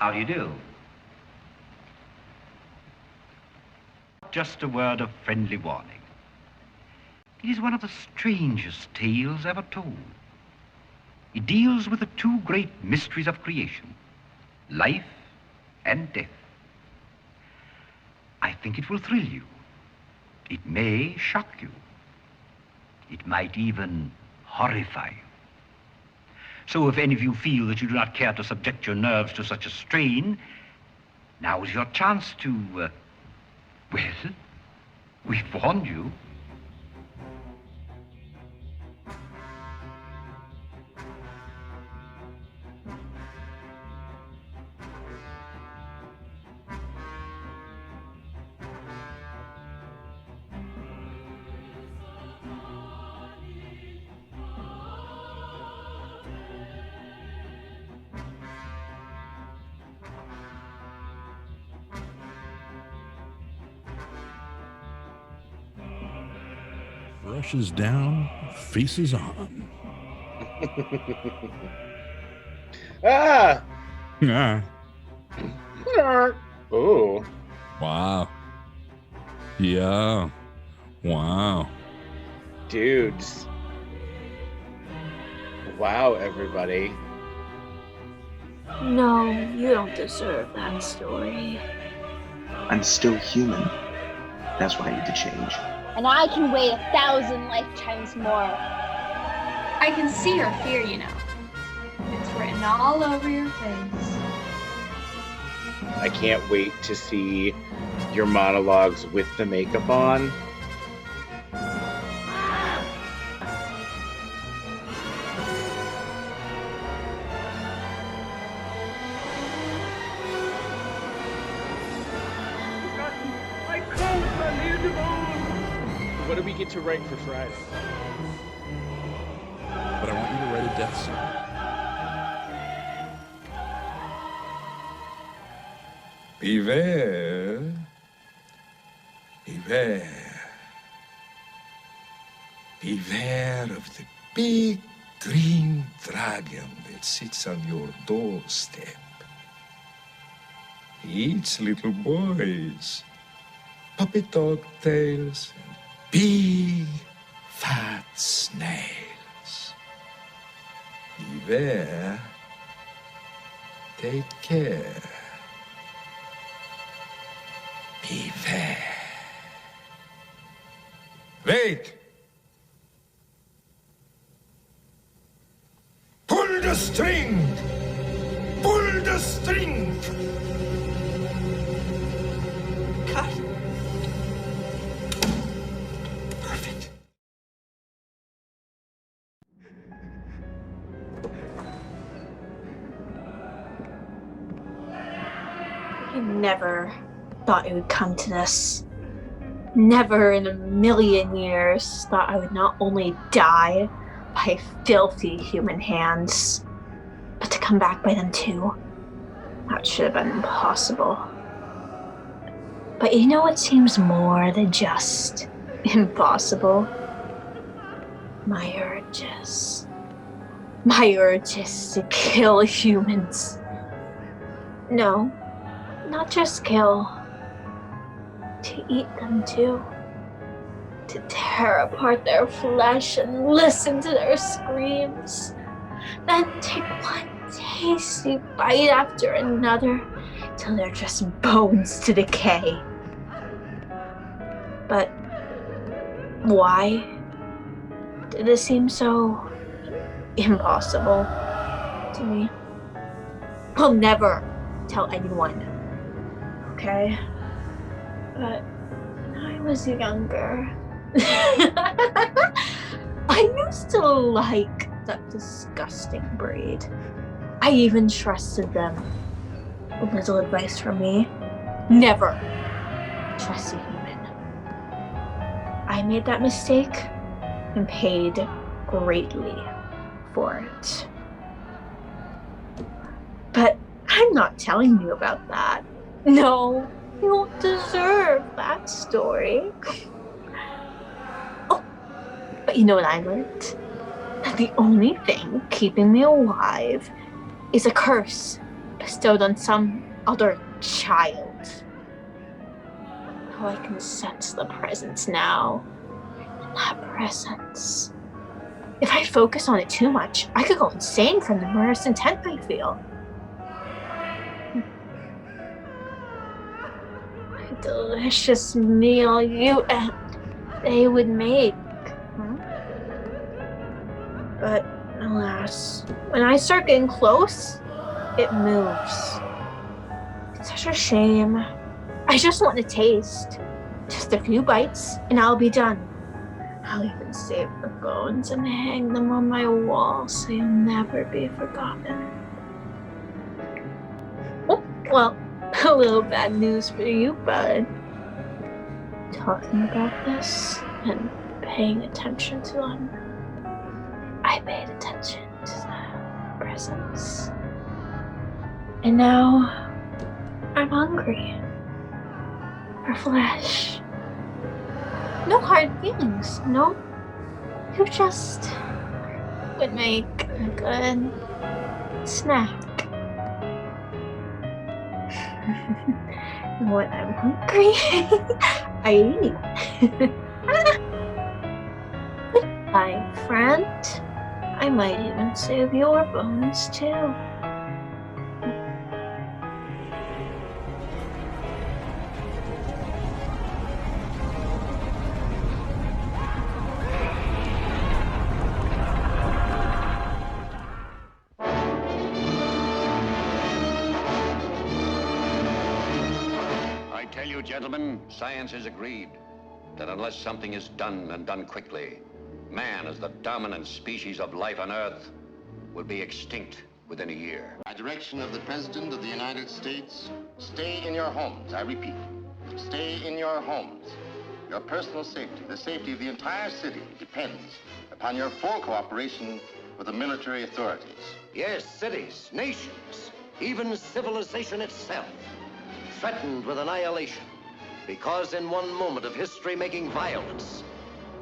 How do you do? Just a word of friendly warning. It is one of the strangest tales ever told. It deals with the two great mysteries of creation, life and death. I think it will thrill you. It may shock you. It might even horrify you. So if any of you feel that you do not care to subject your nerves to such a strain, now is your chance to, well, we've warned you. Brushes down, faces on. Ah! Yeah. Oh. Wow. Yeah. Wow. Dudes. Wow, everybody. No, you don't deserve that story. I'm still human. That's what I need to change. And I can wait 1,000 lifetimes more. I can see your fear, you know. It's written all over your face. I can't wait to see your monologues with the makeup on. What do we get to write for Friday? But I want you to write a death scene. Beware. Beware. Beware of the big green dragon that sits on your doorstep. He eats little boys, puppet dog tails, and big fat snails. Beware. Take care. Beware. Wait! Pull the string! Pull the string! Cut. Perfect. I never thought it would come to this. Never in a million years thought I would not only die by filthy human hands, but to come back by them too. That should have been impossible. But you know what seems more than just impossible? My urges. My urges to kill humans. No, not just kill. To eat them too. To tear apart their flesh and listen to their screams. Then take one tasty bite after another till they're just bones to decay. But why did this seem so impossible to me? I'll never tell anyone, okay? But when I was younger, I used to like that disgusting breed. I even trusted them. A little advice from me: never trust a human. I made that mistake and paid greatly for it. But I'm not telling you about that. No, you don't deserve that story. Oh, but you know what I learned? That the only thing keeping me alive is a curse bestowed on some other child. Oh, I can sense the presence now. That presence. If I focus on it too much, I could go insane from the murderous intent I feel. A delicious meal you and they would make. But alas, when I start getting close, it moves. It's such a shame. I just want to taste. Just a few bites, and I'll be done. I'll even save the bones and hang them on my wall so you'll never be forgotten. Oh, well, a little bad news for you, bud. Talking about this and paying attention to them, I paid attention to the presence. And now I'm hungry for flesh. No hard feelings, no. You just would make a good snack. When I'm hungry, I eat. Goodbye, friend. I might even save your bones too. I tell you, gentlemen, science has agreed that unless something is done and done quickly, man, as the dominant species of life on Earth, will be extinct within a year. By direction of the President of the United States, stay in your homes. I repeat, stay in your homes. Your personal safety, the safety of the entire city, depends upon your full cooperation with the military authorities. Yes, cities, nations, even civilization itself, threatened with annihilation, because in one moment of history-making violence,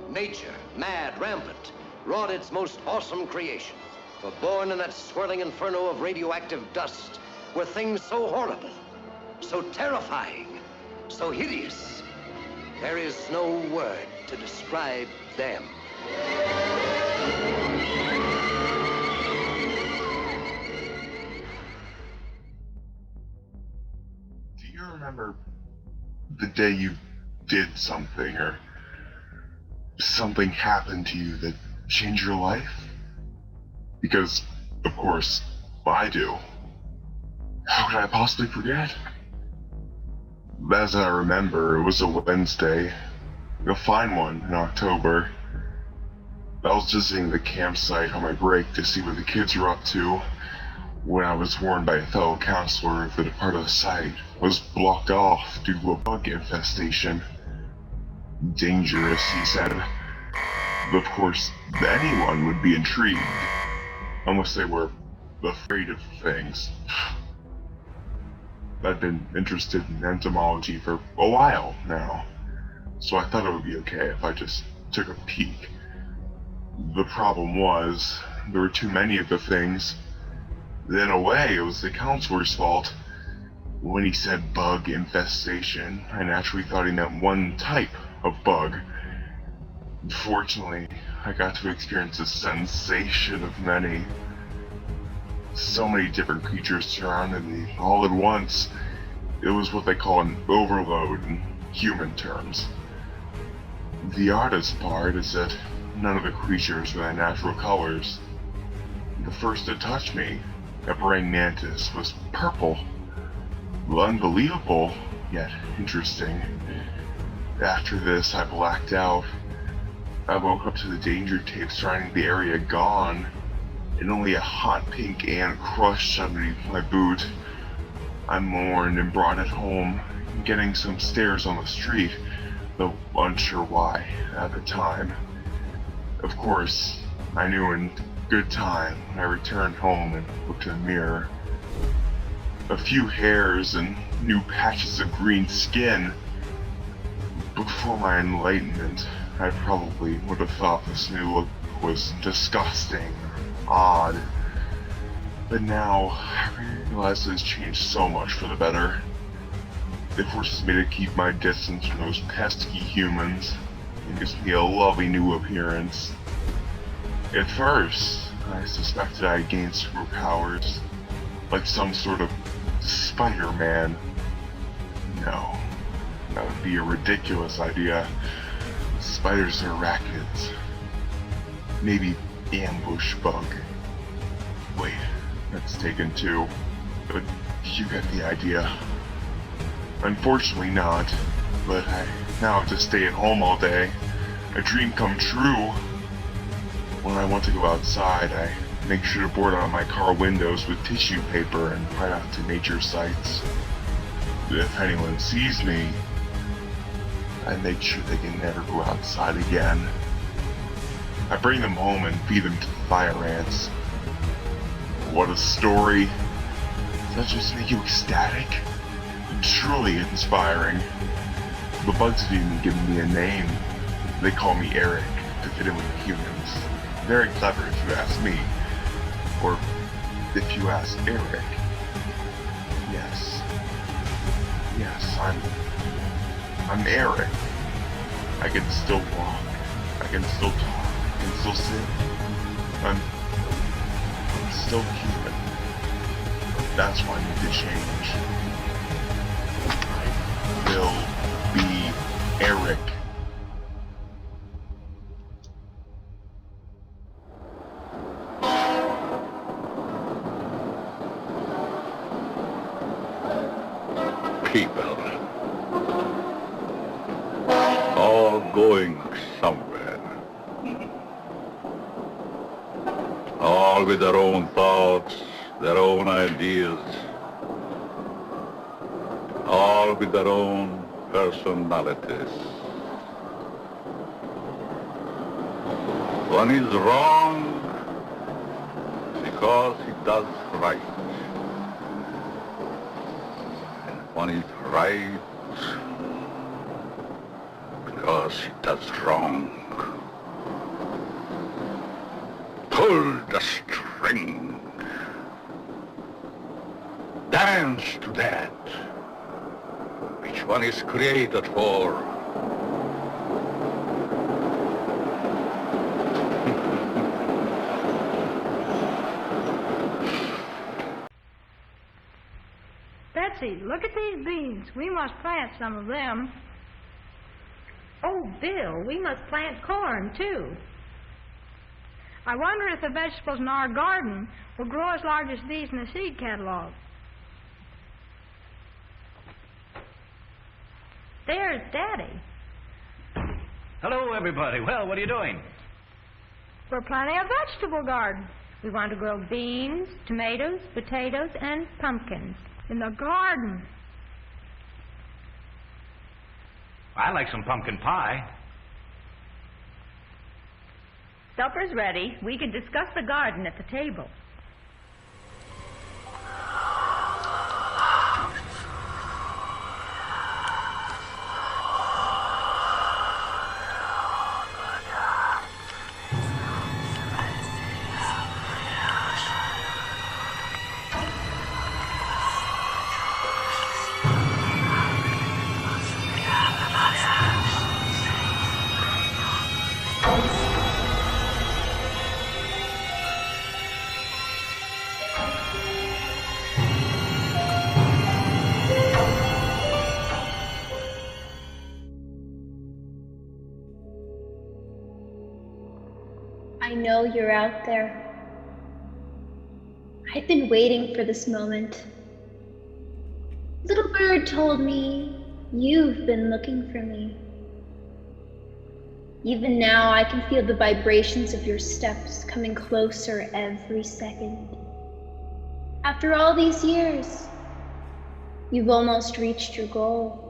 nature, mad, rampant, wrought its most awesome creation. For born in that swirling inferno of radioactive dust were things so horrible, so terrifying, so hideous. There is no word to describe them. Do you remember the day you did something or something happened to you that changed your life? Because, of course, I do. How could I possibly forget? As I remember, it was a Wednesday, a fine one in October. I was visiting the campsite on my break to see what the kids were up to when I was warned by a fellow counselor that a part of the site was blocked off due to a bug infestation. Dangerous, he said. Of course, anyone would be intrigued, unless they were afraid of things. I've been interested in entomology for a while now, so I thought it would be okay if I just took a peek. The problem was, there were too many of the things. In a way, it was the counselor's fault. When he said bug infestation, I naturally thought he meant one type of bug. Fortunately, I got to experience the sensation of many. So many different creatures surrounded me, all at once. It was what they call an overload in human terms. The oddest part is that none of the creatures were their natural colors. The first to touch me, a praying mantis, was purple. Unbelievable, yet interesting. After this, I blacked out. I woke up to the danger tape surrounding the area gone, and only a hot pink ant crushed underneath my boot. I mourned and brought it home, getting some stares on the street, though unsure why at the time. Of course, I knew in good time when I returned home and looked in the mirror. A few hairs and new patches of green skin. Before my enlightenment, I probably would have thought this new look was disgusting, odd. But now, I realize it's changed so much for the better. It forces me to keep my distance from those pesky humans. It gives me a lovely new appearance. At first, I suspected I had gained superpowers, like some sort of Spider-Man. No, that would be a ridiculous idea. Spiders are arachnids. Maybe ambush bug. Wait, that's taken too. But you get the idea. Unfortunately not, but I now have to stay at home all day. A dream come true. When I want to go outside, I make sure to board out my car windows with tissue paper and head out to nature sites. If anyone sees me, I make sure they can never go outside again. I bring them home and feed them to the fire ants. What a story. Does that just make you ecstatic? Truly inspiring. The bugs have even given me a name. They call me Eric to fit in with the humans. Very clever if you ask me. Or if you ask Eric. Yes. Yes, I'm Eric. I can still walk. I can still talk. I can still sit. I'm still human. That's why I need to change. I will be Eric. People, all going somewhere, all with their own thoughts, their own ideas, all with their own personalities. One is wrong because he does right. One is right because he does wrong. Pull the string. Dance to that. Which one is created for? Betsy, look at these beans. We must plant some of them. Oh, Bill, we must plant corn, too. I wonder if the vegetables in our garden will grow as large as these in the seed catalog. There's Daddy. Hello, everybody. Well, what are you doing? We're planting a vegetable garden. We want to grow beans, tomatoes, potatoes, and pumpkins. In the garden. I like some pumpkin pie. Supper's ready. We can discuss the garden at the table. I know you're out there. I've been waiting for this moment. Little bird told me you've been looking for me. Even now, I can feel the vibrations of your steps coming closer every second. After all these years, you've almost reached your goal.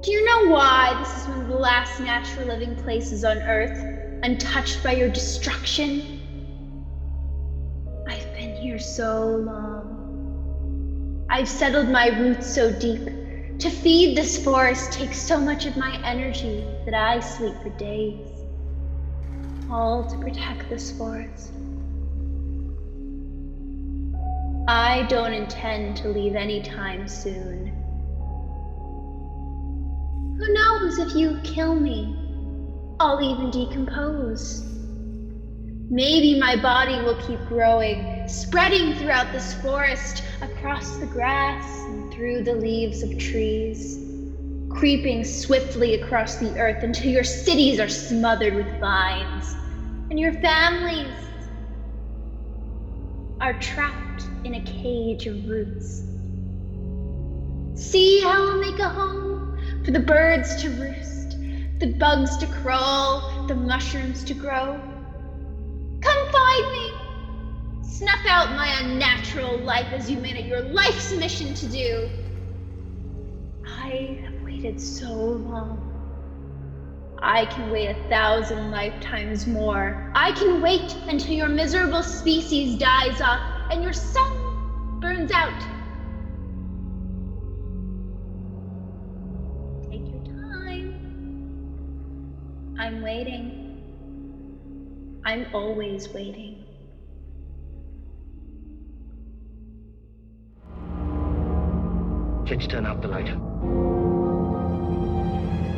Do you know why this is one of the last natural living places on Earth, untouched by your destruction? I've been here so long. I've settled my roots so deep. To feed this forest takes so much of my energy that I sleep for days. All to protect this forest. I don't intend to leave anytime soon. Who knows, if you kill me, I'll even decompose. Maybe my body will keep growing, spreading throughout this forest, across the grass and through the leaves of trees, creeping swiftly across the earth until your cities are smothered with vines, and your families are trapped in a cage of roots. See how I'll make a home for the birds to roost, the bugs to crawl, the mushrooms to grow. Come find me! Snuff out my unnatural life as you made it your life's mission to do. I have waited so long. I can wait 1,000 lifetimes more. I can wait until your miserable species dies off and your sun burns out. Take your time. I'm waiting. I'm always waiting. Let's turn out the light.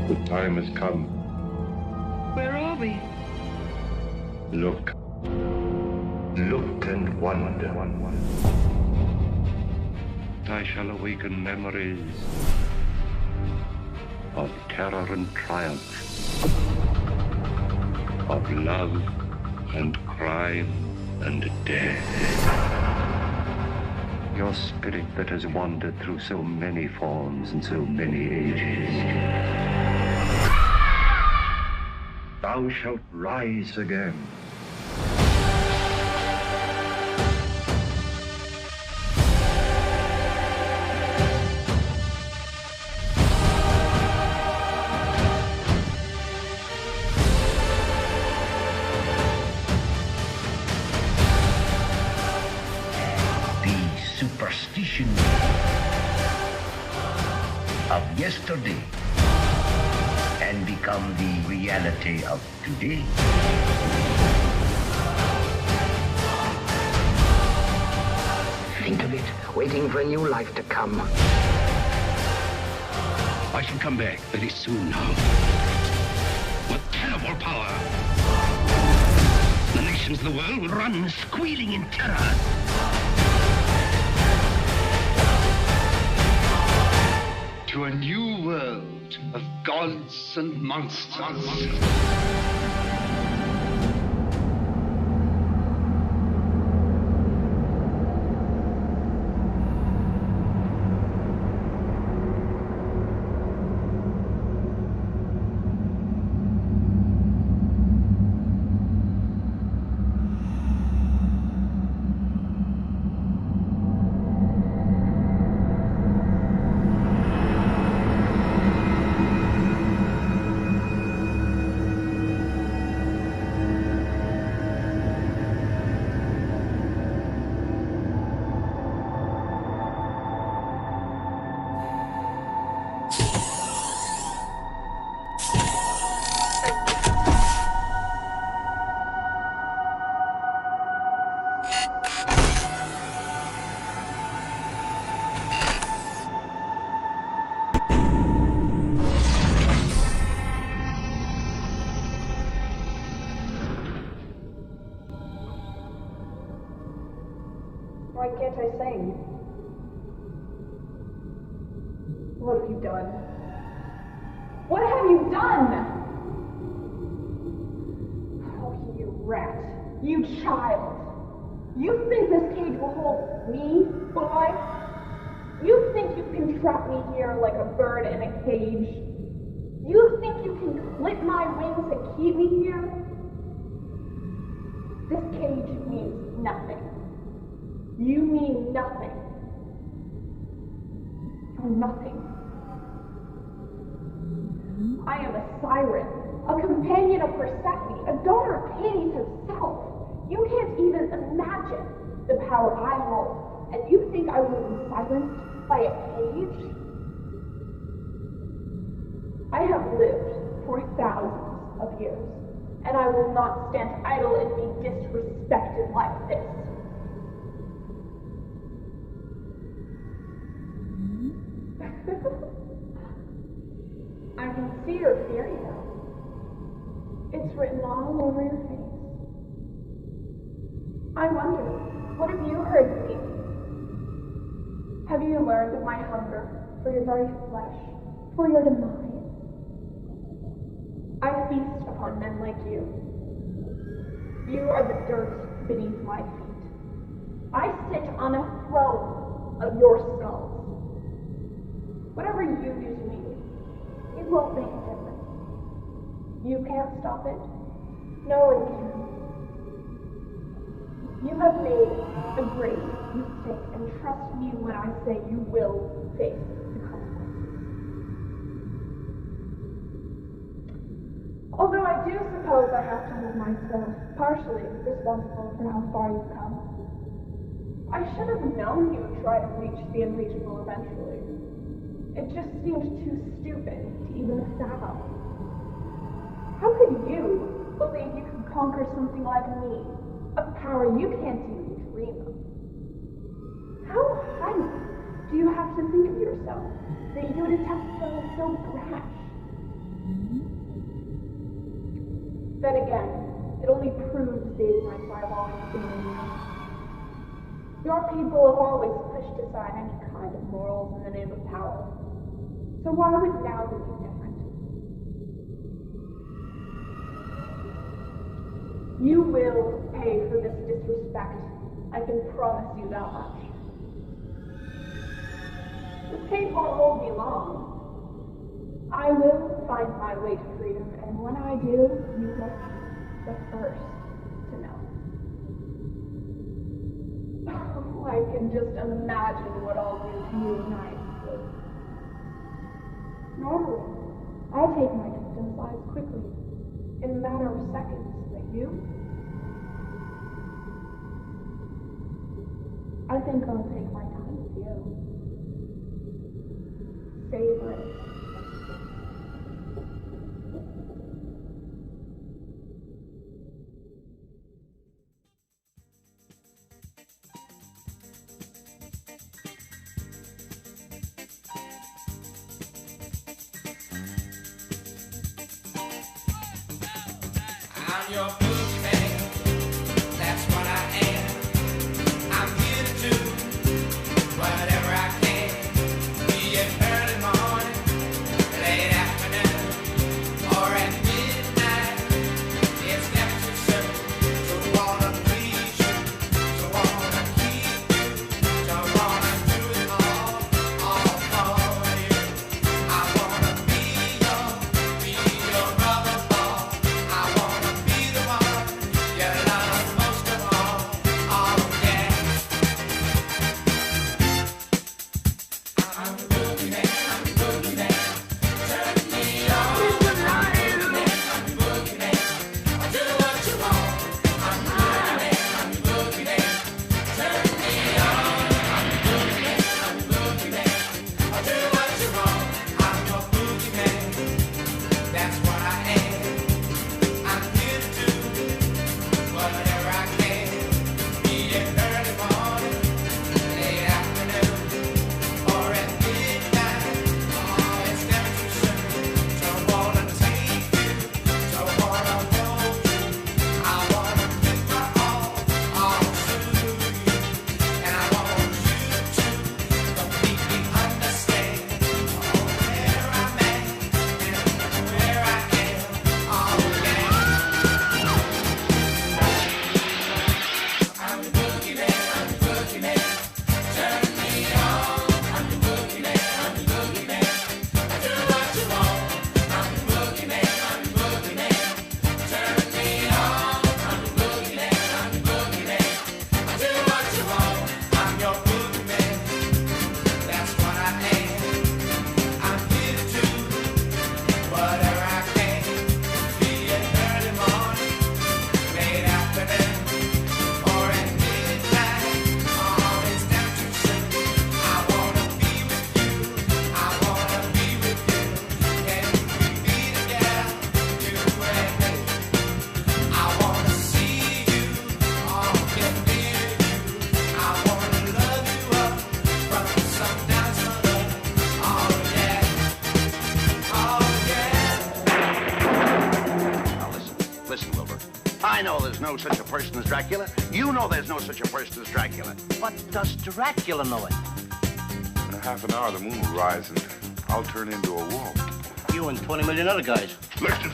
The time has come. Where are we? Look. Look and wonder. I shall awaken memories of terror and triumph, of love and crime and death. Your spirit that has wandered through so many forms and so many ages. Thou shalt rise again. Superstition of yesterday and become the reality of today. Think of it, waiting for a new life to come. I shall come back very soon now. With terrible power. The nations of the world will run squealing in terror. To a new world of gods and monsters. Why can't I sing? What have you done? What have you done? Oh, you rat. You child. You think this cage will hold me, boy? You think you can trap me here like a bird in a cage? You think you can clip my wings and keep me here? This cage means nothing. You mean nothing. You're nothing. I am a siren, a companion of Persephone, a daughter of Hades himself. You can't even imagine the power I hold, and you think I will be silenced by a cage? I have lived for thousands of years, and I will not stand idle and be disrespected like this. I can see your fear now. It's written all over your face. I wonder, what have you heard of me? Have you learned of my hunger for your very flesh, for your demise? I feast upon men like you. You are the dirt beneath my feet. I sit on a throne of your skulls. Whatever you do to me, it won't make a difference. You can't stop it. No one can. You have made a great mistake, and trust me when I say you will face the consequences. Although I do suppose I have to hold myself partially responsible for how far you've come. I should have known you would try to reach the unreachable eventually. It just seemed too stupid to even fathom. How could you believe you could conquer something like me? A power you can't even dream of. How highly do you have to think of yourself that you would attempt something so brash? Then again, it only proves the ignorance I've always been in. Your people have always pushed aside any kind of morals in the name of power. So why would now be different? You will pay for this disrespect. I can promise you that much. This cage won't hold me long. I will find my way to freedom, and when I do, you will be the first to know. Oh, I can just imagine what I'll do to you when I sleep. Normally, I take my victims' lives quickly, in a matter of seconds, but you? I think I'll take my time with you. Savor it. I'm your boogeyman, that's what I am. I'm here to do whatever I can. Be it early morning, late afternoon, or at midnight. It's never too soon to wanna please you, to wanna keep you, to wanna do it all for you. I wanna be your rubber ball. I wanna be the one no such a person as Dracula. You know there's no such a person as Dracula. But does Dracula know it? In a half an hour, the moon will rise and I'll turn into a wolf. You and 20 million other guys. Listen,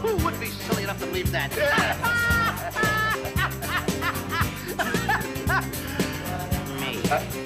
Who would be silly enough to believe that? Me.